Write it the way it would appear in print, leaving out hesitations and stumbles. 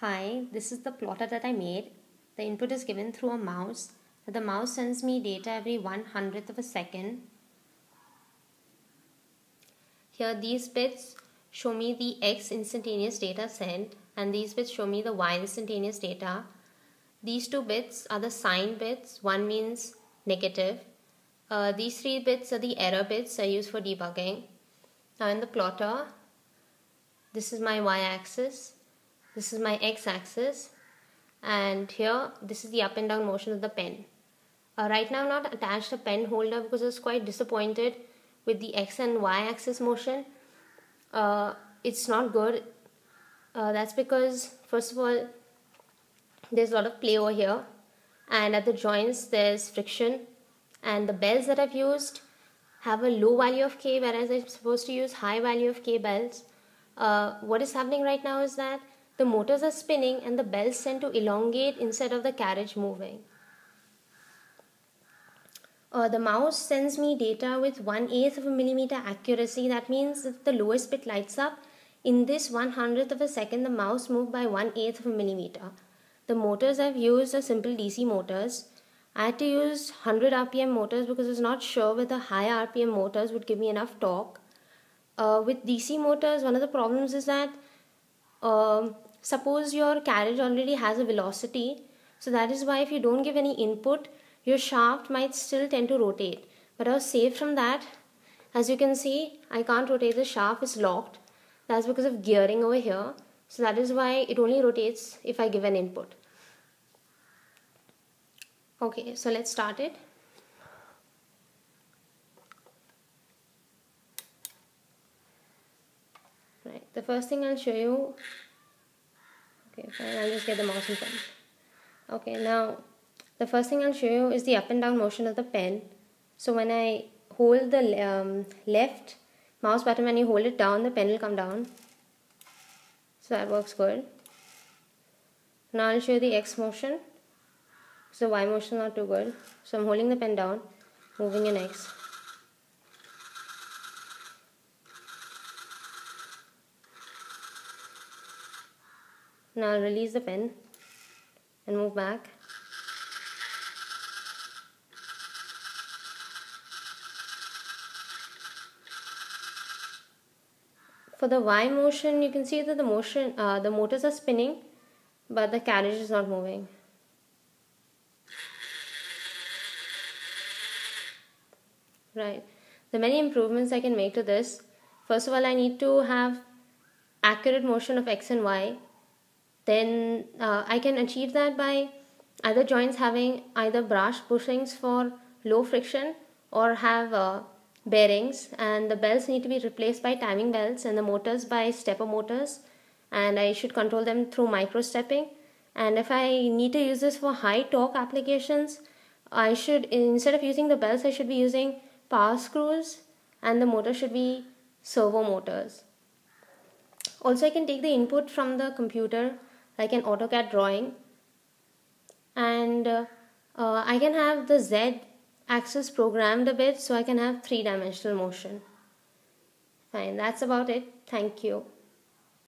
Hi, this is the plotter that I made. The input is given through a mouse. The mouse sends me data every 1/100th of a second. Here these bits show me the X instantaneous data sent and these bits show me the Y instantaneous data. These two bits are the sign bits. One means negative. These three bits are the error bits I use for debugging. Now in the plotter, this is my y-axis, this is my x-axis, and here this is the up and down motion of the pen. Right now I'm not attached a pen holder because I was quite disappointed with the x and y-axis motion. It's not good. That's because first of all there's a lot of play over here, and at the joints there's friction, and the bells that I've used have a low value of K, whereas I'm supposed to use high value of K bells. What is happening right now is that the motors are spinning and the bells tend to elongate instead of the carriage moving. The mouse sends me data with 1/8 of a millimeter accuracy. That means if the lowest bit lights up, in this 1/100th of a second the mouse moved by 1/8 of a millimeter. The motors I've used are simple DC motors. I had to use 100 RPM motors because I was not sure whether high RPM motors would give me enough torque. With DC motors, one of the problems is that suppose your carriage already has a velocity, so that is why if you don't give any input, your shaft might still tend to rotate. But I was saved from that. As you can see, I can't rotate, the shaft is locked. That's because of gearing over here. So that is why it only rotates if I give an input. Okay, so let's start it. Right, the first thing I'll show you. Okay, fine, I'll just get the mouse in front. Okay, now the first thing I'll show you is the up and down motion of the pen. So when I hold the left mouse button, when you hold it down, the pen will come down. So that works good. Now I'll show you the X motion. So the Y motion is not too good. So I'm holding the pen down, moving in X. Now I'll release the pen and move back. For the Y motion, you can see that the motors are spinning, but the carriage is not moving. Right. The many improvements I can make to this. First of all, I need to have accurate motion of X and Y. Then I can achieve that by either joints having either brass bushings for low friction or have bearings, and the bells need to be replaced by timing bells and the motors by stepper motors, and I should control them through micro stepping. And if I need to use this for high torque applications, I should, instead of using the bells, I should be using power screws, and the motor should be servo motors. Also, I can take the input from the computer like an AutoCAD drawing, and I can have the Z axis programmed a bit so I can have 3-dimensional motion. Fine, that's about it. Thank you.